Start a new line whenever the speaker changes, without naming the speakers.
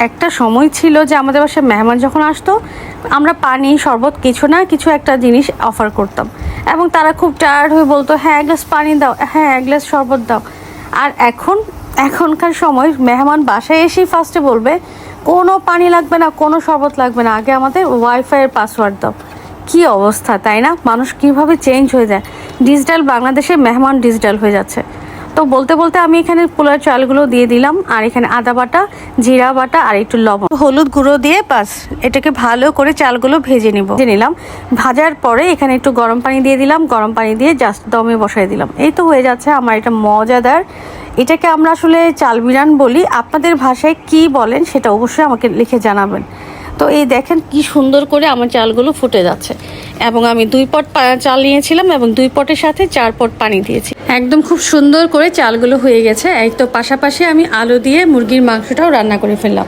একটা সময় ছিল যে আমাদের বাসায় মেহমান যখন আসতো আমরা পানি শরবত কিছু না কিছু একটা জিনিস অফার করতাম এবং তারা খুব টায়ার্ড হয়ে বলতো হ্যাঁ এক গ্লাস পানি দাও, হ্যাঁ এক গ্লাস শরবত দাও। আর এখনকার সময় মেহমান বাসায় এসেই ফার্স্টে বলবে কোনো পানি লাগবে না, কোনো শরবত লাগবে না, আগে আমাদের ওয়াইফাইয়ের পাসওয়ার্ড দাও। কি অবস্থা তাই না? মানুষ কিভাবে চেঞ্জ হয়ে যায়। ডিজিটাল বাংলাদেশে মেহমান ডিজিটাল হয়ে যাচ্ছে। তো বলতে বলতে আমি এখানে পোলার চালগুলো দিয়ে দিলাম, আর এখানে আদা বাটা, জিরা বাটা আর একটু লবণ, হলুদ গুঁড়ো দিয়ে বাস এটাকে ভালো করে চালগুলো ভেজে নিলাম। ভাজার পরে এখানে একটু গরম পানি দিয়ে দিলাম, গরম পানি দিয়ে জাস্ট দমে বসাই দিলাম। এই তো হয়ে যাচ্ছে আমার এটা মজাদার। এটাকে আমরা আসলে চাল বিরান বলি, আপনাদের ভাষায় কি বলেন সেটা অবশ্যই আমাকে লিখে জানাবেন। তো এই দেখেন কি সুন্দর করে আমার চালগুলো ফুটে যাচ্ছে, এবং আমি 2 পট চাল নিয়েছিলাম এবং 2 পটের সাথে 4 পট পানি দিয়েছি। একদম খুব সুন্দর করে চালগুলো হয়ে গেছে। এই তো পাশাপাশি আমি আলু দিয়ে মুরগির মাংসটাও রান্না করে ফেললাম।